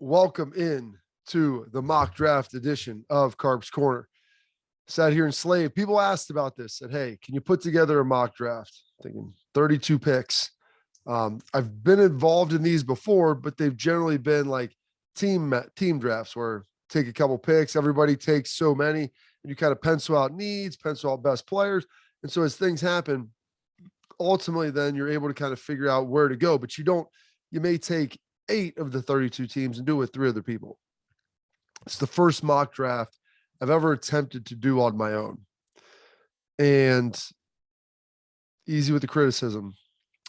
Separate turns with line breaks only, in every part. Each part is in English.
Welcome in to the mock draft edition of Carps Corner. Sat here in Slave. People asked about this. Said, "Hey, can you put together a mock draft?" Thinking 32 picks. I've been involved in these before, but they've generally been like team drafts where take a couple picks, everybody takes so many, and you kind of pencil out needs, pencil out best players, and so as things happen, ultimately, then you're able to kind of figure out where to go. But you don't. You may take 8 of the 32 teams and do it with 3 other people. It's the first mock draft I've ever attempted to do on my own. And easy with the criticism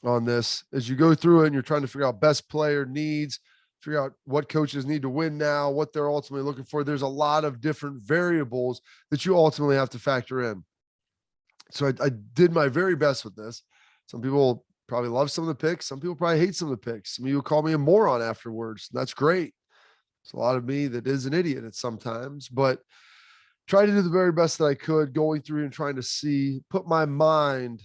on this as you go through it and you're trying to figure out best player needs, figure out what coaches need to win now, what they're ultimately looking for. There's a lot of different variables that you ultimately have to factor in. So I did my very best with this. Some people probably love some of the picks. Some people probably hate some of the picks. Some of you will call me a moron afterwards. And that's great. It's a lot of me that is an idiot at sometimes, but try to do the very best that I could going through and trying to see, put my mind,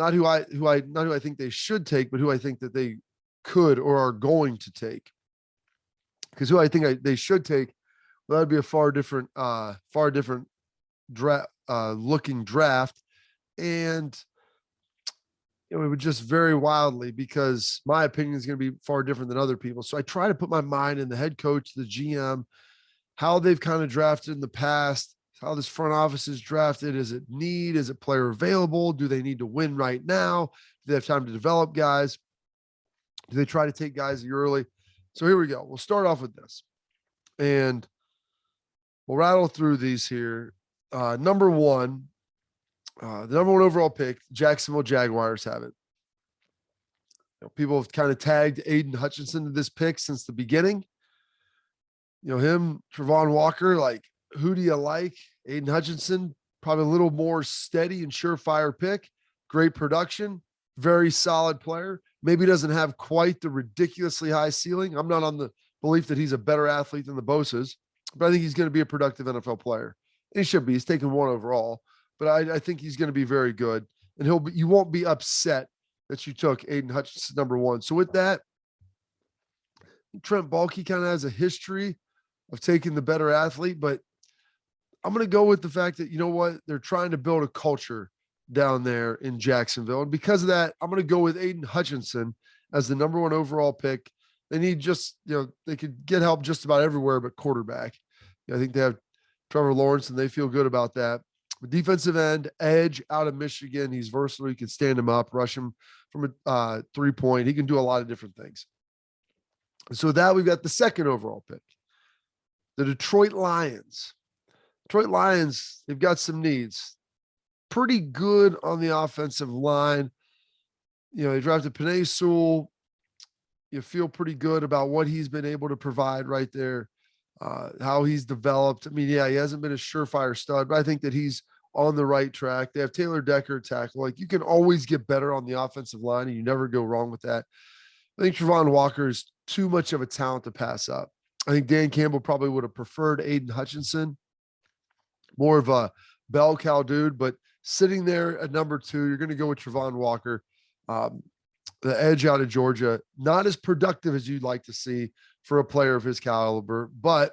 not who I think they should take, but who I think that they could or are going to take. Because who I think they should take, well, that'd be a far different draft looking draft. And it would just vary wildly because my opinion is going to be far different than other people. So I try to put my mind in the head coach, the GM, how they've kind of drafted in the past, how this front office is drafted. Is it need? Is it player available? Do they need to win right now? Do they have time to develop guys? Do they try to take guys early? So here we go. We'll start off with this. And we'll rattle through these here. Number one, the number one overall pick, Jacksonville Jaguars have it. People have kind of tagged Aiden Hutchinson to this pick since the beginning. Him, Travon Walker, like, who do you like? Aiden Hutchinson, probably a little more steady and surefire pick. Great production, very solid player. Maybe doesn't have quite the ridiculously high ceiling. I'm not on the belief that he's a better athlete than the Bosa's, but I think he's going to be a productive NFL player. And he should be. He's taken 1 overall. But I think he's going to be very good. And you won't be upset that you took Aiden Hutchinson number 1. So with that, Trent Baalke kind of has a history of taking the better athlete, but I'm going to go with the fact that, you know what, they're trying to build a culture down there in Jacksonville. And because of that, I'm going to go with Aiden Hutchinson as the number 1 overall pick. They need they could get help just about everywhere but quarterback. I think they have Trevor Lawrence and they feel good about that. Defensive end, edge out of Michigan. He's versatile. You can stand him up, rush him from a 3-point. He can do a lot of different things. So with that, we've got the 2nd overall pick, the Detroit Lions. Detroit Lions, they've got some needs. Pretty good on the offensive line. They drafted Penei Sewell. You feel pretty good about what he's been able to provide right there. How he's developed. I mean, he hasn't been a surefire stud, but I think that he's on the right track. They have Taylor Decker tackle. Like, you can always get better on the offensive line, and you never go wrong with that. I think Travon Walker is too much of a talent to pass up. I think Dan Campbell probably would have preferred Aiden Hutchinson, more of a bell cow dude, but sitting there at number 2, you're going to go with Travon Walker, the edge out of Georgia. Not as productive as you'd like to see for a player of his caliber, but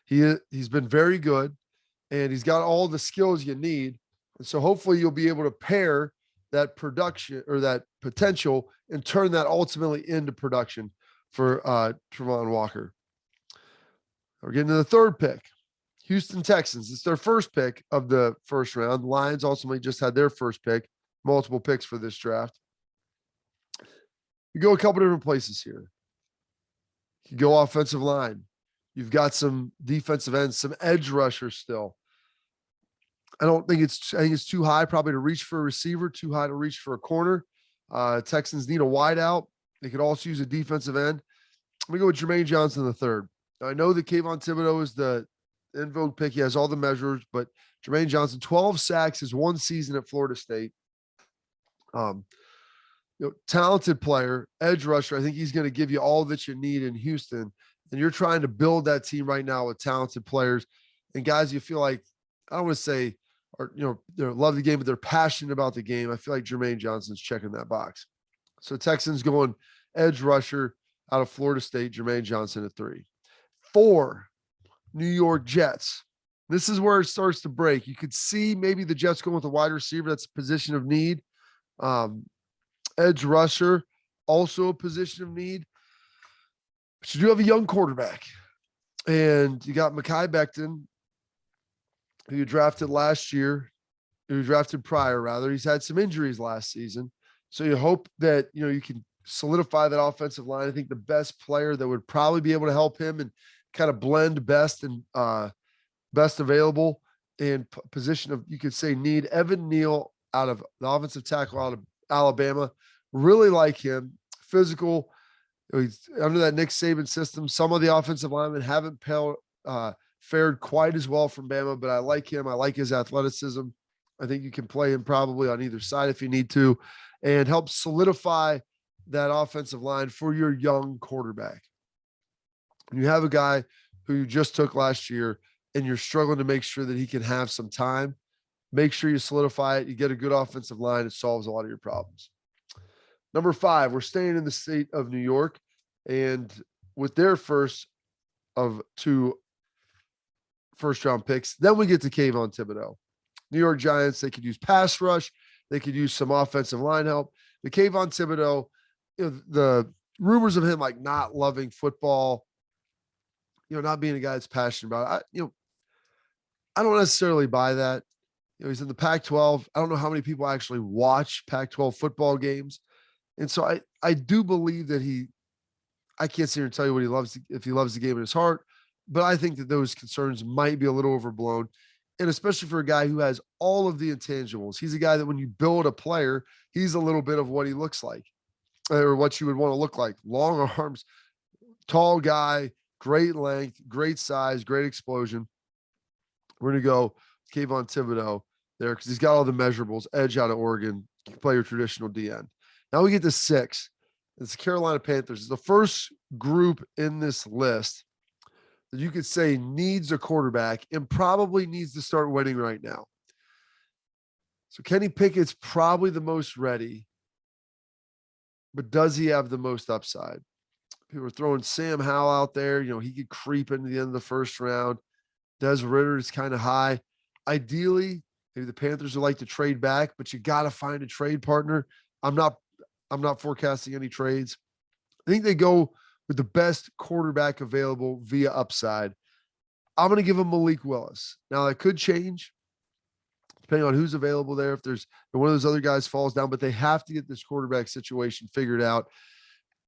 he's been very good and he's got all the skills you need. And so hopefully you'll be able to pair that production or that potential and turn that ultimately into production for Travon Walker. We're getting to the 3rd pick, Houston Texans. It's their first pick of the first round. The Lions ultimately just had their first pick, multiple picks for this draft. You go a couple different places here. You go offensive line. You've got some defensive ends, some edge rushers still. I think it's too high probably to reach for a receiver, too high to reach for a corner. Texans need a wideout. They could also use a defensive end. I'm going to go with Jermaine Johnson III. Now, I know that Kayvon Thibodeau is the in vogue pick. He has all the measures, but Jermaine Johnson, 12 sacks his 1 season at Florida State. Talented player, edge rusher. I think he's going to give you all that you need in Houston. And you're trying to build that team right now with talented players and guys you feel like, I don't want to say, they love the game, but they're passionate about the game. I feel like Jermaine Johnson's checking that box. So Texans going edge rusher. out of Florida State, Jermaine Johnson at 3. 4, New York Jets. This is where it starts to break. You could see maybe the Jets going with a wide receiver. That's a position of need. Edge rusher, also a position of need. But you do have a young quarterback. And you got Mekhi Becton, who you drafted last year, who you drafted prior, rather. He's had some injuries last season. So you hope that, you can solidify that offensive line. I think the best player that would probably be able to help him and kind of blend best and best available in position of, you could say, need. Evan Neal out of the offensive tackle out of Alabama. Really like him. Physical. He's under that Nick Saban system. Some of the offensive linemen haven't fared quite as well from Bama, but I like him. I like his athleticism. I think you can play him probably on either side if you need to, and help solidify that offensive line for your young quarterback. You have a guy who you just took last year and you're struggling to make sure that he can have some time. Make sure you solidify it. You get a good offensive line. It solves a lot of your problems. Number 5, we're staying in the state of New York, and with their first of 2 first-round picks, then we get to Kayvon Thibodeau. New York Giants, they could use pass rush. They could use some offensive line help. The Kayvon Thibodeau, the rumors of him like not loving football, not being a guy that's passionate about it. I don't necessarily buy that. He's in the Pac-12. I don't know how many people actually watch Pac-12 football games. And so I do believe that I can't sit here and tell you what he loves, if he loves the game in his heart, but I think that those concerns might be a little overblown. And especially for a guy who has all of the intangibles. He's a guy that when you build a player, he's a little bit of what he looks like, or what you would want to look like. Long arms, tall guy, great length, great size, great explosion. We're going to go Kayvon Thibodeau there because he's got all the measurables. Edge out of Oregon, you can play your traditional DN. Now we get to 6. It's the Carolina Panthers. It's the first group in this list that you could say needs a quarterback and probably needs to start winning right now. So Kenny Pickett's probably the most ready, but does he have the most upside? People are throwing Sam Howell out there. He could creep into the end of the first round. Des Ridder is kind of high. Ideally, maybe the Panthers would like to trade back, but you got to find a trade partner. I'm not forecasting any trades. I think they go with the best quarterback available via upside. I'm going to give him Malik Willis. Now that could change depending on who's available there. If one of those other guys falls down, but they have to get this quarterback situation figured out.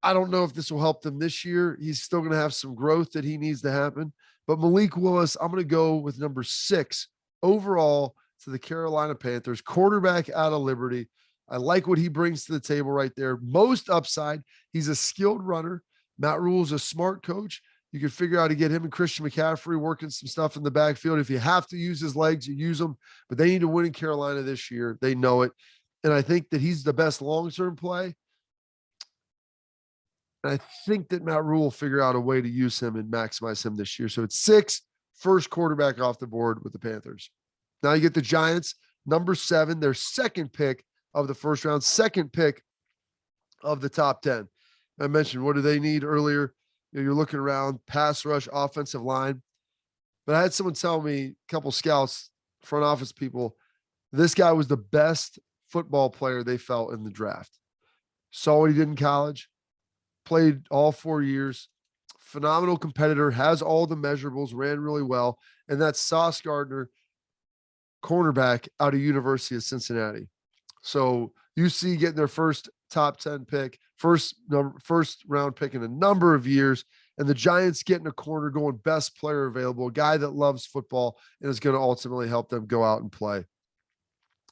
I don't know if this will help them this year. He's still going to have some growth that he needs to happen, but Malik Willis, I'm going to go with number 6 overall to the Carolina Panthers, quarterback out of Liberty. I like what he brings to the table right there. Most upside. He's a skilled runner. Matt Rule's a smart coach. You can figure out how to get him and Christian McCaffrey working some stuff in the backfield. If you have to use his legs, you use them, but they need to win in Carolina this year. They know it. And I think that he's the best long-term play. And I think that Matt Rule will figure out a way to use him and maximize him this year. So it's 6, first quarterback off the board with the Panthers. Now you get the Giants, number 7, their second pick of the first round, second pick of the top 10. I mentioned, what do they need earlier? You're looking around, pass rush, offensive line. But I had someone tell me, a couple scouts, front office people, this guy was the best football player they felt in the draft. Saw what he did in college, played all 4 years, phenomenal competitor, has all the measurables, ran really well. And that's Sauce Gardner, cornerback out of University of Cincinnati. So UC getting their first top 10 pick, first round pick in a number of years, and the Giants getting a corner going best player available, a guy that loves football and is going to ultimately help them go out and play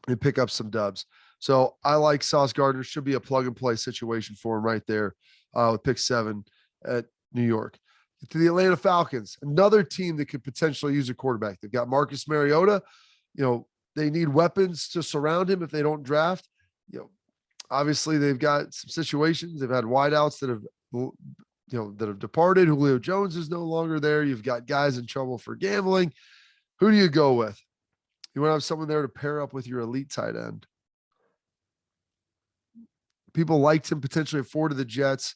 and pick up some dubs. So I like Sauce Gardner. Should be a plug and play situation for him right there with pick 7 at New York. To the Atlanta Falcons, another team that could potentially use a quarterback. They've got Marcus Mariota. They need weapons to surround him if they don't draft. Obviously they've got some situations. They've had wideouts that have departed. Julio Jones is no longer there. You've got guys in trouble for gambling. Who do you go with? You want to have someone there to pair up with your elite tight end. People liked him potentially at 4 to the Jets.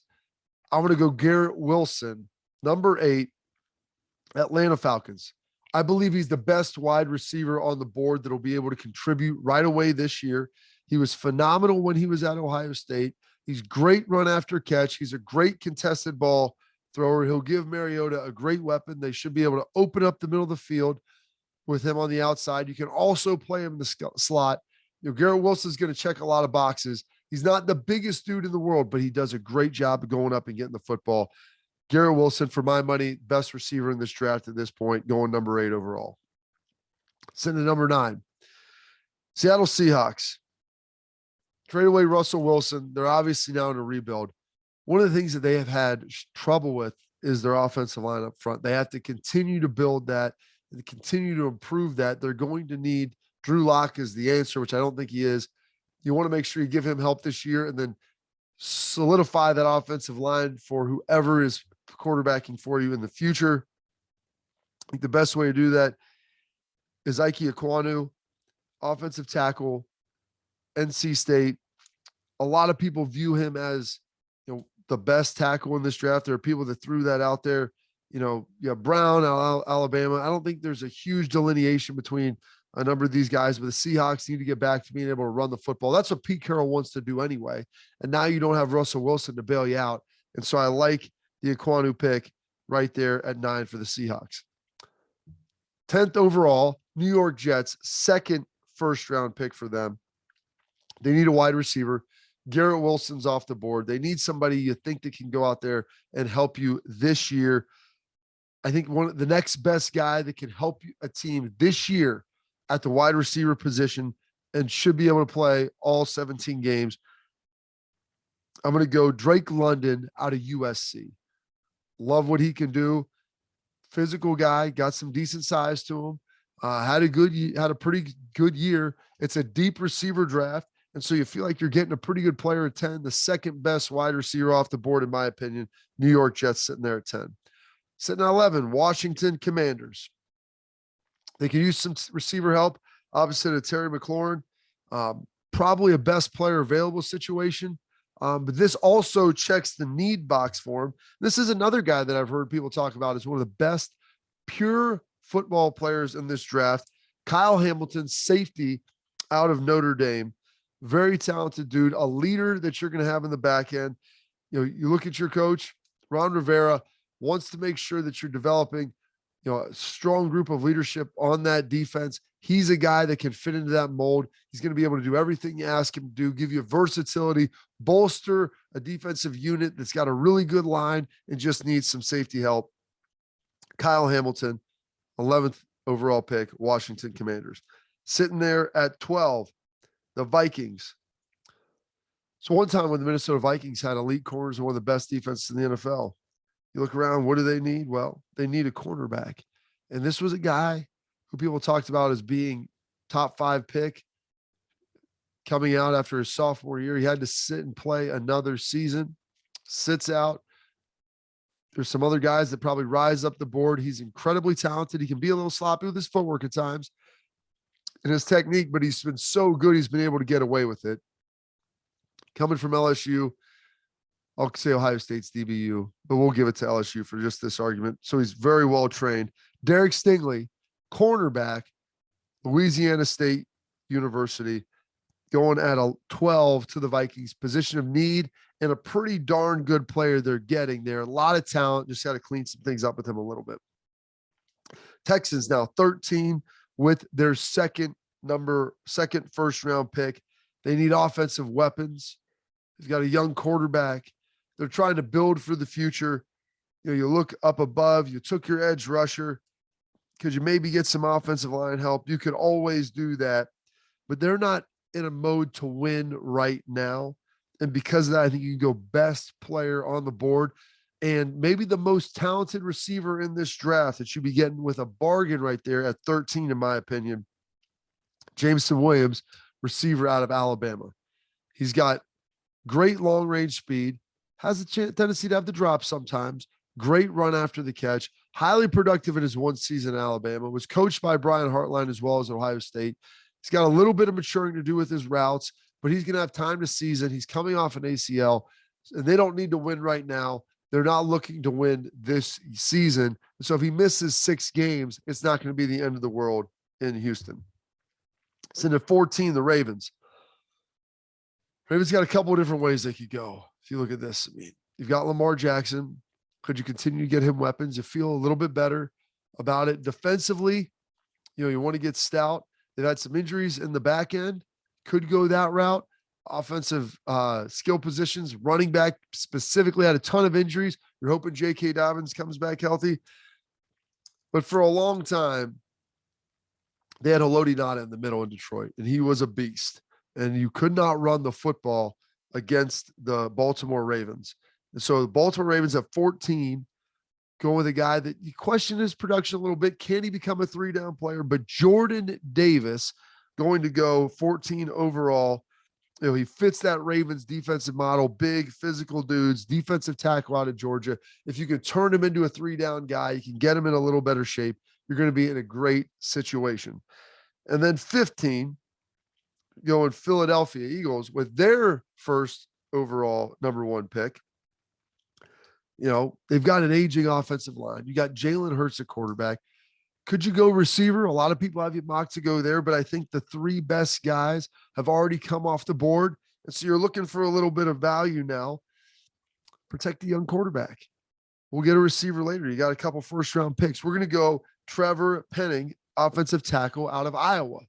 I'm going to go Garrett Wilson, number 8, Atlanta Falcons. I believe he's the best wide receiver on the board that'll be able to contribute right away this year. He was phenomenal when he was at Ohio State. He's great run after catch. He's a great contested ball thrower. He'll give Mariota a great weapon. They should be able to open up the middle of the field with him on the outside. You can also play him in the slot. Garrett Wilson's going to check a lot of boxes. He's not the biggest dude in the world, but he does a great job of going up and getting the football. Garrett Wilson, for my money, best receiver in this draft at this point, going number 8 overall. Sitting at number 9, Seattle Seahawks. Trade away Russell Wilson. They're obviously now in a rebuild. One of the things that they have had trouble with is their offensive line up front. They have to continue to build that and continue to improve that. They're going to need Drew Lock as the answer, which I don't think he is. You want to make sure you give him help this year and then solidify that offensive line for whoever is quarterbacking for you in the future. I think the best way to do that is Ike Ekwonu, offensive tackle, NC State. A lot of people view him as, the best tackle in this draft. There are people that threw that out there. You have Brown, Alabama. I don't think there's a huge delineation between a number of these guys, but the Seahawks need to get back to being able to run the football. That's what Pete Carroll wants to do anyway. And now you don't have Russell Wilson to bail you out. And so I like the Ekwonu pick right there at 9 for the Seahawks. 10th overall, New York Jets, second first-round pick for them. They need a wide receiver. Garrett Wilson's off the board. They need somebody you think that can go out there and help you this year. I think the next best guy that can help a team this year at the wide receiver position and should be able to play all 17 games. I'm going to go Drake London out of USC. Love what he can do. Physical guy, got some decent size to him. Had a pretty good year. It's a deep receiver draft. And so you feel like you're getting a pretty good player at 10, the second best wide receiver off the board, in my opinion. New York Jets sitting there at 10. Sitting at 11, Washington Commanders. They can use some receiver help opposite of Terry McLaurin. Probably a best player available situation. But this also checks the need box for him. This is another guy that I've heard people talk about as one of the best pure football players in this draft. Kyle Hamilton, safety out of Notre Dame. Very talented dude, a leader that you're going to have in the back end. You look at your coach, Ron Rivera, wants to make sure that you're developing, a strong group of leadership on that defense. He's a guy that can fit into that mold. He's going to be able to do everything you ask him to do, give you versatility, bolster a defensive unit that's got a really good line and just needs some safety help. Kyle Hamilton, 11th overall pick, Washington Commanders. Sitting there at 12, the Vikings. So one time when the Minnesota Vikings had elite corners and one of the best defenses in the NFL, you look around, what do they need? Well, they need a cornerback. And this was a guy who people talked about as being top 5 pick coming out after his sophomore year. He had to sit and play another season, sits out. There's some other guys that probably rise up the board. He's incredibly talented. He can be a little sloppy with his footwork at times and his technique, but he's been so good. He's been able to get away with it. Coming from LSU, I'll say Ohio State's DBU, but we'll give it to LSU for just this argument. So he's very well trained. Derek Stingley, cornerback, Louisiana State University, going at a 12 to the Vikings, position of need and a pretty darn good player they're getting there. A lot of talent, just got to clean some things up with him a little bit. Texans now 13 with their second first round pick. They need offensive weapons. They've got a young quarterback. They're trying to build for the future. You look up above, you took your edge rusher because you maybe get some offensive line help. You could always do that, but they're not in a mode to win right now. And because of that, I think you can go best player on the board and maybe the most talented receiver in this draft that you'd be getting with a bargain right there at 13, in my opinion. Jameson Williams, receiver out of Alabama. He's got great long range speed, has a tendency to have the drop sometimes, great run after the catch, highly productive in his one season in Alabama, was coached by Brian Hartline as well as Ohio State. He's got a little bit of maturing to do with his routes, but he's going to have time to season. He's coming off an ACL, and they don't need to win right now. they're not looking to win this season. So if he misses 6 games, it's not going to be the end of the world in Houston. So at 14, the Ravens. Ravens got a couple of different ways they could go. If you look at this, I mean, you've got Lamar Jackson. Could you continue to get him weapons? You feel a little bit better about it. Defensively, you want to get stout. They've had some injuries in the back end. Could go that route. Offensive skill positions, running back specifically had a ton of injuries. You're hoping J.K. Dobbins comes back healthy. But for a long time, they had Haloti Ngata in the middle in Detroit, and he was a beast. And you could not run the football against the Baltimore Ravens. And so the Baltimore Ravens have 14, going with a guy that you question his production a little bit. Can he become a 3-down player? But Jordan Davis going to go 14 overall. He fits that Ravens defensive model, big physical dudes, defensive tackle out of Georgia. If you can turn him into a 3-down guy, you can get him in a little better shape. You're going to be in a great situation. And then 15, going Philadelphia Eagles with their first overall number 1 pick. They've got an aging offensive line. You got Jalen Hurts at quarterback. Could you go receiver? A lot of people have you mocked to go there, but I think the 3 best guys have already come off the board. And so you're looking for a little bit of value now. Protect the young quarterback. We'll get a receiver later. You got a couple first-round picks. We're going to go Trevor Penning, offensive tackle out of Iowa.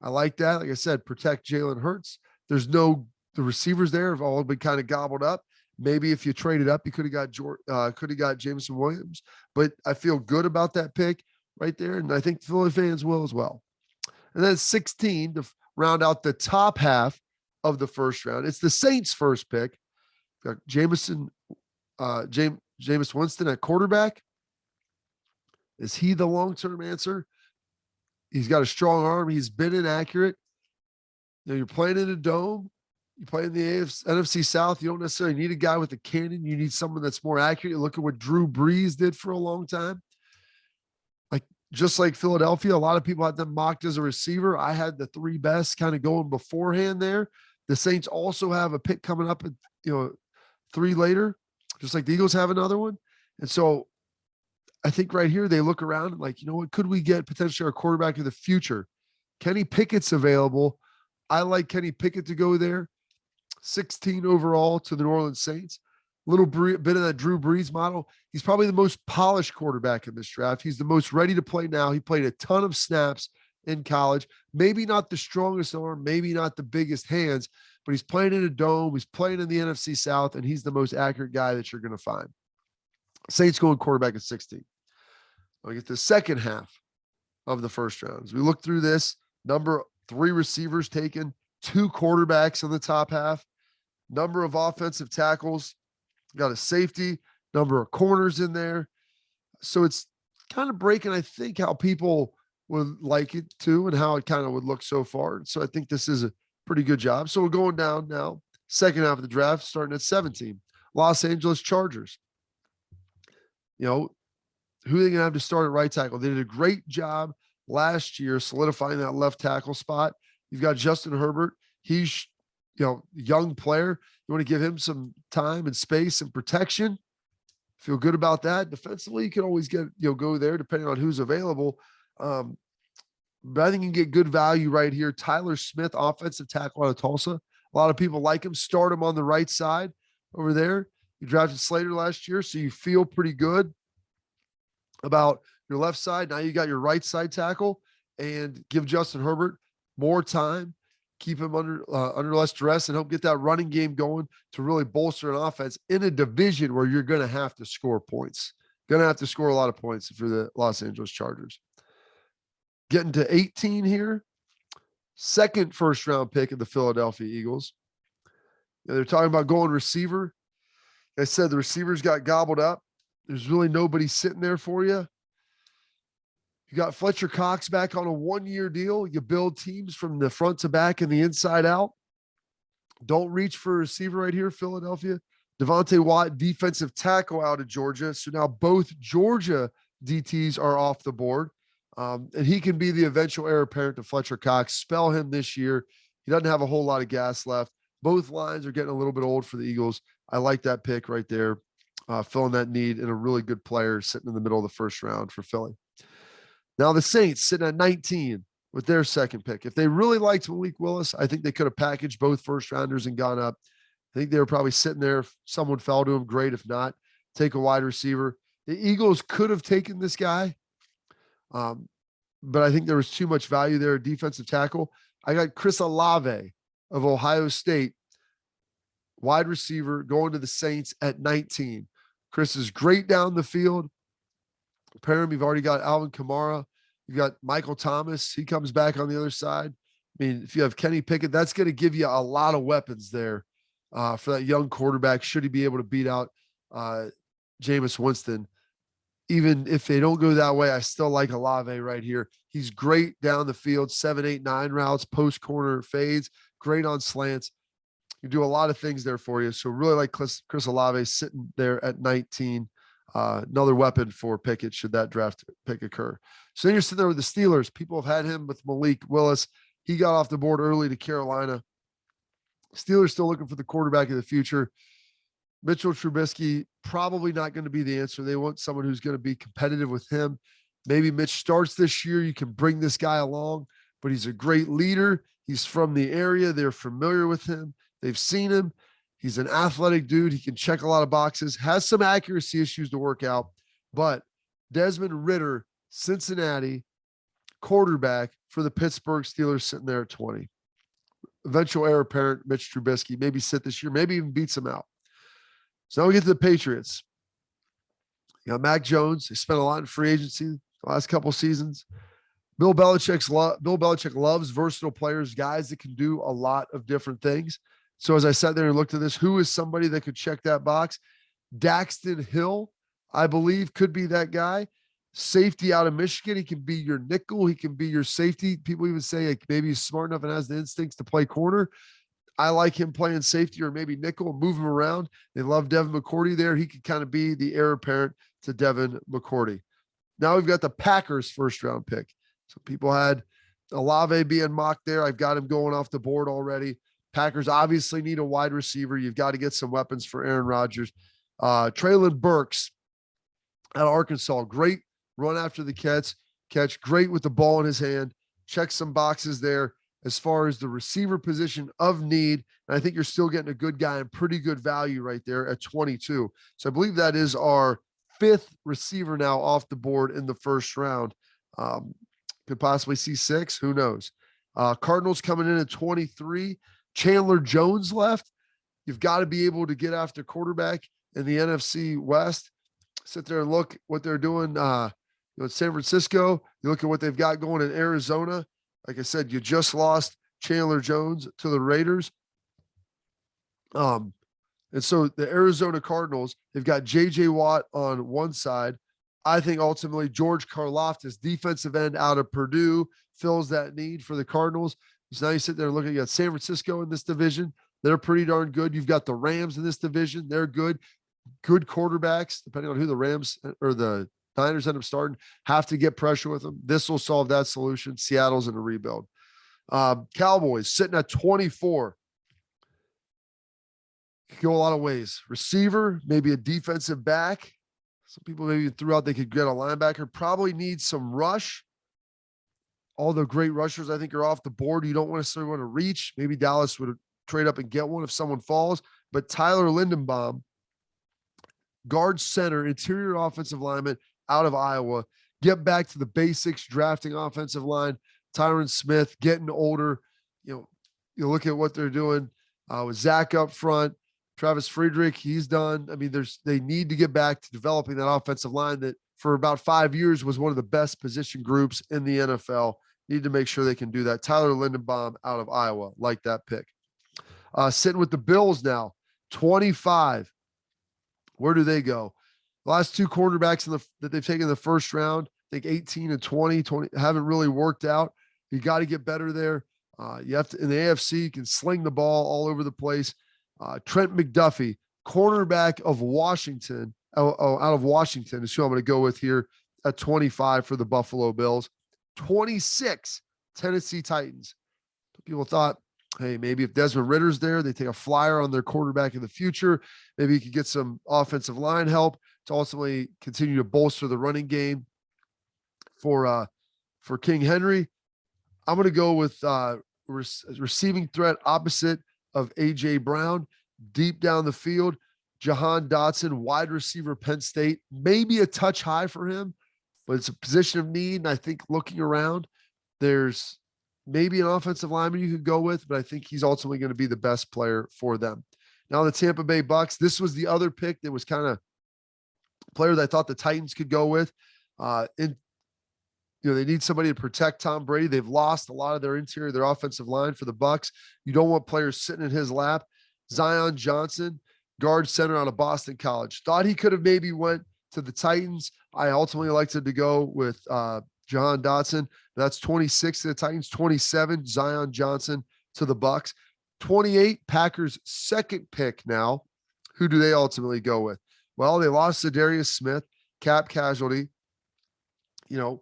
I like that. Like I said, protect Jalen Hurts. The receivers there have all been kind of gobbled up. Maybe if you traded up, you could have got Jameson Williams, but I feel good about that pick right there. And I think Philly fans will as well. And then 16 to round out the top half of the first round. It's the Saints' first pick. Got Jameson Winston at quarterback. Is he the long-term answer? He's got a strong arm. He's been inaccurate. You're playing in a dome. You play in the NFC South. You don't necessarily need a guy with a cannon. You need someone that's more accurate. You look at what Drew Brees did for a long time. Just like Philadelphia, a lot of people had them mocked as a receiver. I had the 3 best kind of going beforehand there. The Saints also have a pick coming up at 3 later, just like the Eagles have another one. And so I think right here they look around and what could we get potentially our quarterback of the future? Kenny Pickett's available. I like Kenny Pickett to go there. 16 overall to the New Orleans Saints. Little bit of that Drew Brees model. He's probably the most polished quarterback in this draft. He's the most ready to play now. He played a ton of snaps in college. Maybe not the strongest arm, maybe not the biggest hands, but he's playing in a dome. He's playing in the NFC South, and he's the most accurate guy that you're going to find. Saints going quarterback at 16. I'll get the second half of the first round. As we look through this, number 3 receivers taken, 2 quarterbacks in the top half, number of offensive tackles, got a safety, number of corners in there. So it's kind of breaking, I think, how people would like it to and how it kind of would look so far. So I think this is a pretty good job. So we're going down now, second half of the draft, starting at 17. Los Angeles Chargers. Who are they going to have to start at right tackle? They did a great job last year solidifying that left tackle spot. You've got Justin Herbert. He's, young player. You want to give him some time and space and protection. Feel good about that. Defensively, you can always go there depending on who's available. But I think you can get good value right here. Tyler Smith, offensive tackle out of Tulsa. A lot of people like him. Start him on the right side over there. You drafted Slater last year, so you feel pretty good about your left side. Now you got your right side tackle, and give Justin Herbert more time. Keep him under less stress and help get that running game going to really bolster an offense in a division where you're going to have to score points. Going to have to score a lot of points for the Los Angeles Chargers. Getting to 18 here. Second first round pick of the Philadelphia Eagles. They're talking about going receiver. Like I said, the receivers got gobbled up. There's really nobody sitting there for you. You got Fletcher Cox back on a 1-year deal. You build teams from the front to back and the inside out. Don't reach for a receiver right here, Philadelphia. Devontae Watt, defensive tackle out of Georgia. So now both Georgia DTs are off the board. And he can be the eventual heir apparent to Fletcher Cox. Spell him this year. He doesn't have a whole lot of gas left. Both lines are getting a little bit old for the Eagles. I like that pick right there filling that need and a really good player sitting in the middle of the first round for Philly. Now the Saints sitting at 19 with their second pick. If they really liked Malik Willis, I think they could have packaged both first rounders and gone up. I think they were probably sitting there. If someone fell to him, great. If not, take a wide receiver. The Eagles could have taken this guy, but I think there was too much value there. Defensive tackle. I got Chris Olave of Ohio State, wide receiver, going to the Saints at 19. Chris is great down the field. Pair you've already got Alvin Kamara. You've got Michael Thomas. He comes back on the other side. I mean, if you have Kenny Pickett, that's going to give you a lot of weapons there for that young quarterback. Should he be able to beat out Jameis Winston? Even if they don't go that way, I still like Olave right here. He's great down the field, 7, 8, 9 routes, post corner fades, great on slants. You do a lot of things there for you. So really like Chris Olave sitting there at 19. Another weapon for Pickett should that draft pick occur. So then you're sitting there with the Steelers. People have had him with Malik Willis. He got off the board early to Carolina. Steelers still looking for the quarterback of the future. Mitchell Trubisky, probably not going to be the answer. They want someone who's going to be competitive with him. Maybe Mitch starts this year. You can bring this guy along, but he's a great leader. He's from the area. They're familiar with him. They've seen him. He's an athletic dude. He can check a lot of boxes, has some accuracy issues to work out, but Desmond Ridder, Cincinnati quarterback for the Pittsburgh Steelers, sitting there at 20. Eventual heir apparent, Mitch Trubisky, maybe sit this year, maybe even beats him out. So now we get to the Patriots. You got Mac Jones. They spent a lot in free agency the last couple seasons. Bill Belichick loves versatile players, guys that can do a lot of different things. So as I sat there and looked at this, who is somebody that could check that box? Daxton Hill, I believe, could be that guy. Safety out of Michigan. He can be your nickel. He can be your safety. People even say like maybe he's smart enough and has the instincts to play corner. I like him playing safety or maybe nickel and move him around. They love Devin McCourty there. He could kind of be the heir apparent to Devin McCourty. Now we've got the Packers first round pick. So people had Olave being mocked there. I've got him going off the board already. Packers obviously need a wide receiver. You've got to get some weapons for Aaron Rodgers. Treylon Burks out of Arkansas. Great run after the catch. Great with the ball in his hand. Check some boxes there as far as the receiver position of need. And I think you're still getting a good guy and pretty good value right there at 22. So I believe that is our 5th receiver now off the board in the first round. Could possibly see 6. Who knows? Cardinals coming in at 23. Chandler Jones left. You've got to be able to get after quarterback in the NFC West. Sit there and look what they're doing. In San Francisco, you look at what they've got going in Arizona. Like I said, you just lost Chandler Jones to the Raiders. And so the Arizona Cardinals, they've got J.J. Watt on one side. I think ultimately George Karlaftis, defensive end out of Purdue, fills that need for the Cardinals. So now you sit there looking at San Francisco in this division. They're pretty darn good. You've got the Rams in this division. They're good. Good quarterbacks, depending on who the Rams or the Niners end up starting, have to get pressure with them. This will solve that solution. Seattle's in a rebuild. Cowboys sitting at 24. Could go a lot of ways. Receiver, maybe a defensive back. Some people maybe threw out they could get a linebacker. Probably need some rush. All the great rushers, I think, are off the board. You don't necessarily want to reach. Maybe Dallas would trade up and get one if someone falls. But Tyler Lindenbaum, guard center, interior offensive lineman out of Iowa. Get back to the basics, drafting offensive line. Tyron Smith getting older. You look at what they're doing with Zach up front. Travis Friedrich, he's done. I mean, they need to get back to developing that offensive line that for about 5 years was one of the best position groups in the NFL. Need to make sure they can do that. Tyler Lindenbaum out of Iowa, like that pick. Sitting with the Bills now, 25. Where do they go? The last 2 cornerbacks that they've taken in the first round, I think 18 and 20 haven't really worked out. You got to get better there. You have to, in the AFC, you can sling the ball all over the place. Trent McDuffie, cornerback of Washington, out of Washington is who I'm going to go with here at 25 for the Buffalo Bills. 26, Tennessee Titans. People thought Hey, maybe if Desmond Ritter's there, they take a flyer on their quarterback in the future. Maybe you could get some offensive line help to ultimately continue to bolster the running game for King Henry. I'm going to go with receiving threat opposite of A.J. Brown, deep down the field. Jahan Dotson, wide receiver, Penn State, maybe a touch high for him, but it's a position of need. And I think looking around, there's maybe an offensive lineman you could go with, but I think he's ultimately going to be the best player for them. Now the Tampa Bay Bucks, this was the other pick that was kind of player that I thought the Titans could go with. They need somebody to protect Tom Brady. They've lost a lot of their interior, their offensive line for the Bucks. You don't want players sitting in his lap. Zion Johnson, guard center out of Boston College. Thought he could have maybe went to the Titans. I ultimately elected to go with Jahan Dotson. That's 26 to the Titans, 27 Zion Johnson to the Bucks. 28 Packers second pick now. Who do they ultimately go with? Well, they lost to Darius Smith, cap casualty. You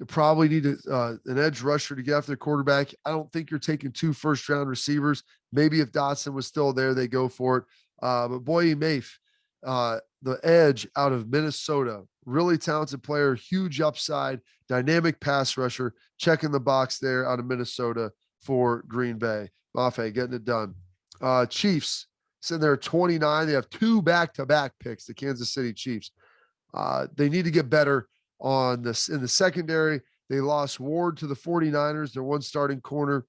probably need an edge rusher to get after the quarterback. I don't think you're taking 2 first-round receivers. Maybe if Dotson was still there, they go for it. But Boye Mafe, the edge out of Minnesota, really talented player, huge upside, dynamic pass rusher, checking the box there out of Minnesota for Green Bay. Mafe getting it done. Chiefs sitting there at 29. They have 2 back-to-back picks, the Kansas City Chiefs. They need to get better on this in the secondary. They lost Ward to the 49ers, their one starting corner.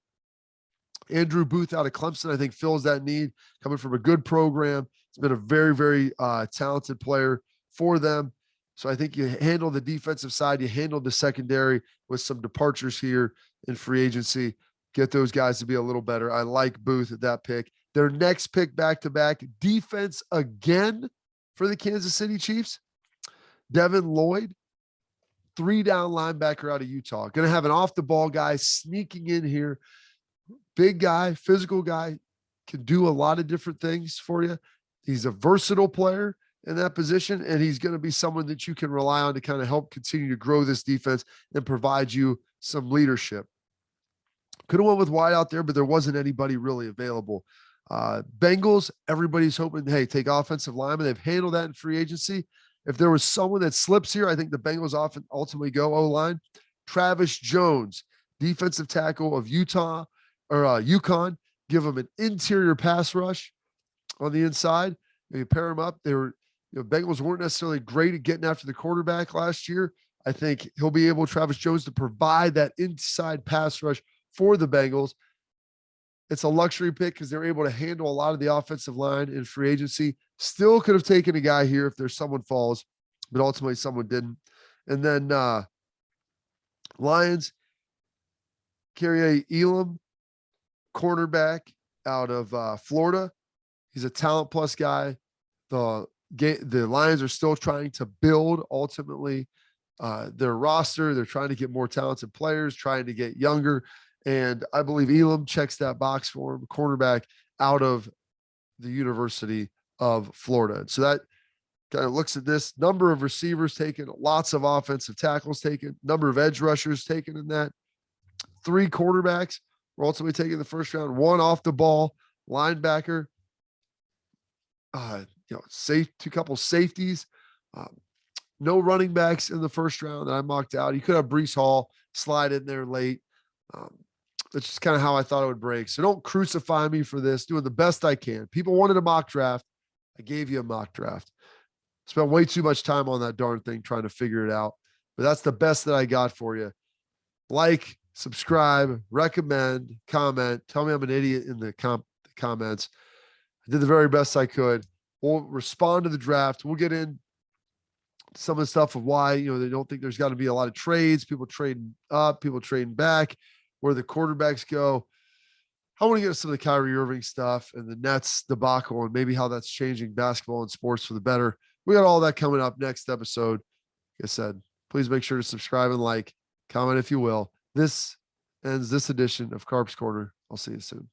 Andrew Booth out of Clemson, I think, fills that need, coming from a good program. He's been a very, very talented player for them. So I think you handle the defensive side, you handle the secondary with some departures here in free agency. Get those guys to be a little better. I like Booth at that pick. Their next pick back-to-back, defense again for the Kansas City Chiefs. Devin Lloyd, 3-down linebacker out of Utah. Going to have an off-the-ball guy sneaking in here. Big guy, physical guy, can do a lot of different things for you. He's a versatile player in that position, and he's going to be someone that you can rely on to kind of help continue to grow this defense and provide you some leadership. Could have went with White out there, but there wasn't anybody really available. Bengals, everybody's hoping, hey, take offensive lineman. They've handled that in free agency. If there was someone that slips here, I think the Bengals often ultimately go O-line. Travis Jones, defensive tackle of UConn. Give him an interior pass rush on the inside. You pair them up. Bengals weren't necessarily great at getting after the quarterback last year. I think he'll be able, Travis Jones, to provide that inside pass rush for the Bengals. It's a luxury pick because they're able to handle a lot of the offensive line in free agency. Still could have taken a guy here if there's someone falls, but ultimately someone didn't. And then Lions, Kyrie Elam, cornerback out of Florida. He's a talent plus guy. The Lions are still trying to build ultimately their roster. They're trying to get more talented players, trying to get younger. And I believe Elam checks that box for him, cornerback out of the University of Florida. So that kind of looks at this number of receivers taken, lots of offensive tackles taken, number of edge rushers taken in that. 3 quarterbacks were ultimately taken the first round, 1 off the ball linebacker, two couple safeties, no running backs in the first round that I mocked out. You could have Breece Hall slide in there late. That's just kind of how I thought it would break. So don't crucify me for this, doing the best I can. People wanted a mock draft. I gave you a mock draft. Spent way too much time on that darn thing trying to figure it out, but that's the best that I got for you. Like, subscribe, recommend, comment, tell me I'm an idiot in the comments. I did the very best I could. We'll respond to the draft. We'll get in some of the stuff of why, they don't think there's got to be a lot of trades, people trading up, people trading back, where the quarterbacks go. I want to get some of the Kyrie Irving stuff and the Nets debacle and maybe how that's changing basketball and sports for the better. We got all that coming up next episode. Like I said, please make sure to subscribe and like, comment if you will. This ends this edition of Carps Corner. I'll see you soon.